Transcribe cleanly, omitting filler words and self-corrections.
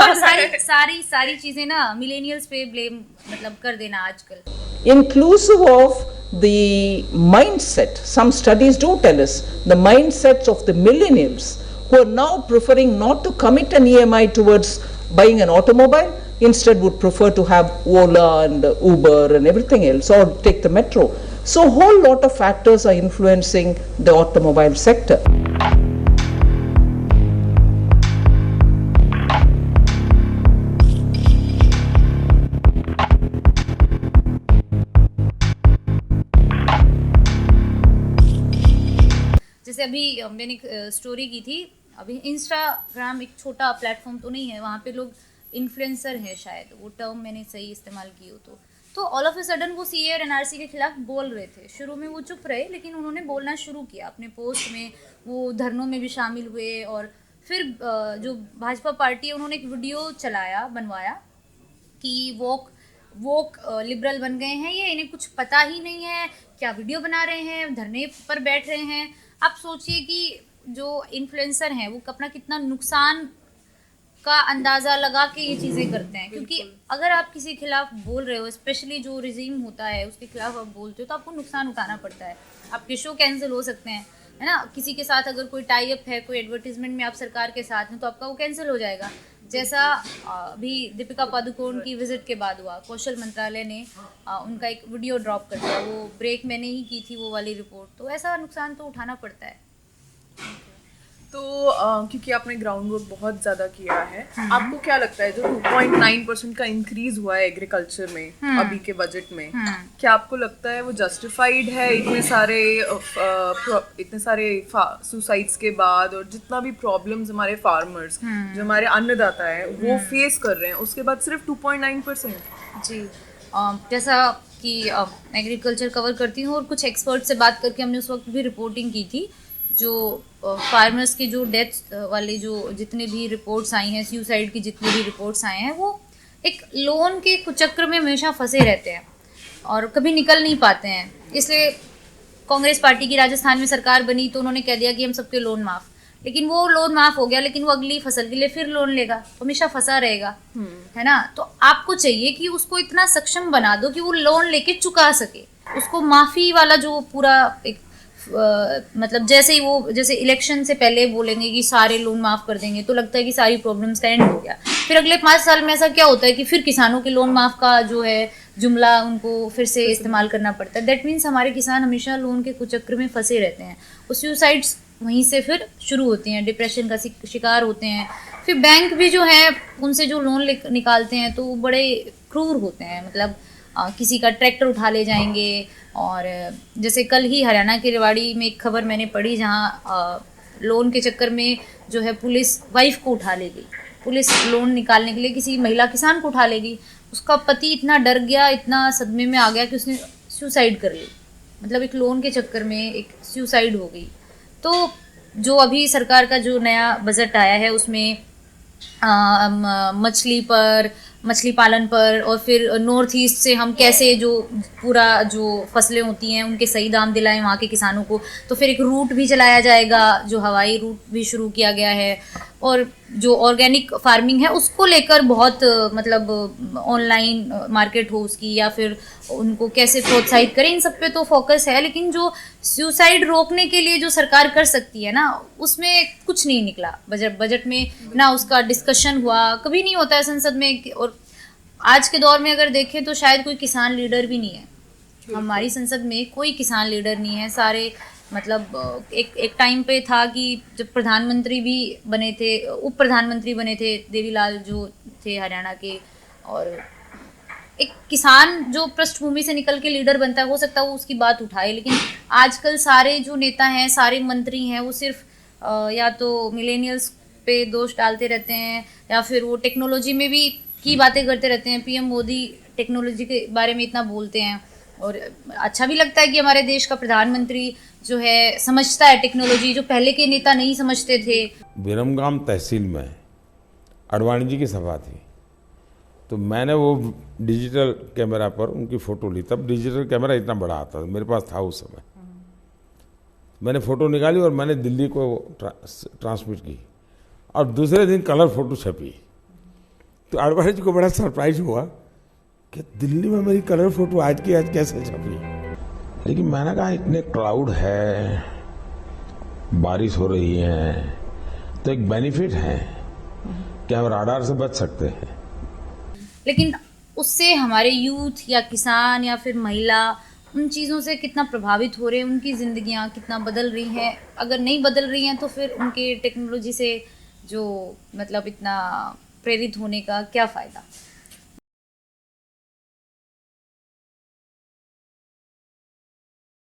और सारी चीजें ना मिलेनियल्स पे ब्लेम मतलब कर देना आजकल। Inclusive of the mindset, some studies do tell us the mindsets of the millennials who are now preferring not to commit an EMI towards buying an automobile, instead would prefer to have Ola and Uber and everything else, or take the metro. So a whole lot of factors are influencing the automobile sector. जैसे अभी मैंने एक story की थी, अभी Instagram एक छोटा platform तो नहीं है, वहाँ पे लोग इन्फ्लुएंसर हैं, शायद वो टर्म मैंने सही इस्तेमाल की हो तो ऑल ऑफ ए सडन वो सीए और एनआरसी के खिलाफ बोल रहे थे। शुरू में वो चुप रहे, लेकिन उन्होंने बोलना शुरू किया अपने पोस्ट में, वो धरनों में भी शामिल हुए। और फिर जो भाजपा पार्टी है उन्होंने एक वीडियो बनवाया कि वोक लिबरल बन गए हैं ये, इन्हें कुछ पता ही नहीं है क्या वीडियो बना रहे हैं, धरने पर बैठ रहे हैं। आप सोचिए कि जो इन्फ्लुएंसर हैं वो अपना कितना नुकसान का अंदाज़ा लगा के ये चीज़ें करते हैं, क्योंकि अगर आप किसी के खिलाफ बोल रहे हो, स्पेशली जो रिजीम होता है उसके खिलाफ आप बोलते हो, तो आपको नुकसान उठाना पड़ता है। आपके शो कैंसिल हो सकते हैं, है ना। किसी के साथ अगर कोई टाई अप है, कोई एडवर्टीजमेंट में आप सरकार के साथ हैं, तो आपका वो कैंसिल हो जाएगा। जैसा अभी दीपिका पादुकोण की विजिट के बाद हुआ, कौशल मंत्रालय ने उनका एक वीडियो ड्रॉप कर दिया, वो ब्रेक मैंने ही की थी वो वाली रिपोर्ट। तो ऐसा नुकसान तो उठाना पड़ता है। तो क्योंकि आपने ग्राउंड वर्क बहुत ज़्यादा किया है, आपको क्या लगता है जो 2.9% का इंक्रीज हुआ है एग्रीकल्चर में अभी के बजट में, क्या आपको लगता है वो जस्टिफाइड है? इतने सारे सुसाइड्स के बाद और जितना भी प्रॉब्लम्स हमारे फार्मर्स जो हमारे अन्नदाता है वो फेस कर रहे हैं, उसके बाद सिर्फ 2.9%? जी, जैसा कि एग्रीकल्चर कवर करती हूँ और कुछ एक्सपर्ट से बात करके हमने उस वक्त भी रिपोर्टिंग की थी। जो फार्मर्स की जो डेथ वाली जो जितने भी रिपोर्ट्स आई हैं, सुसाइड की जितनी भी रिपोर्ट्स आए हैं, वो एक लोन के कुचक्र में हमेशा फंसे रहते हैं और कभी निकल नहीं पाते हैं। इसलिए कांग्रेस पार्टी की राजस्थान में सरकार बनी तो उन्होंने कह दिया कि हम सबके लोन माफ़, लेकिन वो लोन माफ़ हो गया, लेकिन वो अगली फसल के लिए फिर लोन लेगा, हमेशा फंसा रहेगा, है ना। तो आपको चाहिए कि उसको इतना सक्षम बना दो कि वो लोन लेके चुका सके, उसको माफ़ी वाला जो पूरा एक मतलब जैसे इलेक्शन से पहले बोलेंगे कि सारे लोन माफ़ कर देंगे, तो लगता है कि सारी प्रॉब्लम्स का एंड हो गया। फिर अगले 5 साल में ऐसा क्या होता है कि फिर किसानों के लोन माफ़ का जो है जुमला उनको फिर से इस्तेमाल करना पड़ता है। दैट मीन्स हमारे किसान हमेशा लोन के कुचक्र में फंसे रहते हैं। और सुसाइड्स वहीं से फिर शुरू होती हैं, डिप्रेशन का शिकार होते हैं। फिर बैंक भी जो है उनसे जो लोन निकालते हैं तो वो बड़े क्रूर होते हैं, मतलब किसी का ट्रैक्टर उठा ले जाएंगे। और जैसे कल ही हरियाणा के रेवाड़ी में एक खबर मैंने पढ़ी, जहाँ लोन के चक्कर में जो है पुलिस वाइफ को उठा ले गई। पुलिस लोन निकालने के लिए किसी महिला किसान को उठा ले गई, उसका पति इतना डर गया, इतना सदमे में आ गया कि उसने सुसाइड कर ली। मतलब एक लोन के चक्कर में एक सुसाइड हो गई। तो जो अभी सरकार का जो नया बजट आया है उसमें मछली पालन पर और फिर नॉर्थ ईस्ट से हम कैसे जो पूरा जो फसलें होती हैं उनके सही दाम दिलाएं वहाँ के किसानों को। तो फिर एक रूट भी चलाया जाएगा, जो हवाई रूट भी शुरू किया गया है। और जो ऑर्गेनिक फार्मिंग है उसको लेकर बहुत मतलब ऑनलाइन मार्केट हो उसकी, या फिर उनको कैसे प्रोत्साहित करें, इन सब पे तो फोकस है। लेकिन जो सुसाइड रोकने के लिए जो सरकार कर सकती है ना, उसमें कुछ नहीं निकला बजट में ना, उसका डिस्कशन हुआ, कभी नहीं होता है संसद में। और आज के दौर में अगर देखें तो शायद कोई किसान लीडर भी नहीं है, हमारी संसद में कोई किसान लीडर नहीं है। सारे मतलब एक टाइम पे था कि जब प्रधानमंत्री भी बने थे, उप प्रधानमंत्री बने थे देवीलाल जो थे हरियाणा के, और एक किसान जो पृष्ठभूमि से निकल के लीडर बनता है, हो सकता है वो उसकी बात उठाए। लेकिन आजकल सारे जो नेता हैं, सारे मंत्री हैं, वो सिर्फ या तो मिलेनियल्स पे दोष डालते रहते हैं, या फिर वो टेक्नोलॉजी में भी की बातें करते रहते हैं। पीएम मोदी टेक्नोलॉजी के बारे में इतना बोलते हैं, और अच्छा भी लगता है कि हमारे देश का प्रधानमंत्री जो है समझता है टेक्नोलॉजी, जो पहले के नेता नहीं समझते थे। विरमगाम तहसील में अडवाणी जी की सभा थी, तो मैंने वो डिजिटल कैमरा पर उनकी फ़ोटो ली। तब डिजिटल कैमरा इतना बड़ा आता था, मेरे पास था उस समय। मैंने फ़ोटो निकाली और मैंने दिल्ली को ट्रांसमिट की, और दूसरे दिन कलर फ़ोटो छपी। तो अडवाणी जी को बड़ा सरप्राइज हुआ कि दिल्ली में मेरी कलर फोटो आज की आज कैसे छपी। लेकिन मैंने कहा इतने क्लाउड है, बारिश हो रही है, तो एक बेनिफिट है कि हम राडार से बच सकते हैं। लेकिन उससे हमारे यूथ या किसान या फिर महिला उन चीज़ों से कितना प्रभावित हो रहे हैं, उनकी ज़िंदगियां कितना बदल रही हैं। अगर नहीं बदल रही हैं तो फिर उनके टेक्नोलॉजी से जो मतलब इतना प्रेरित होने का क्या फ़ायदा।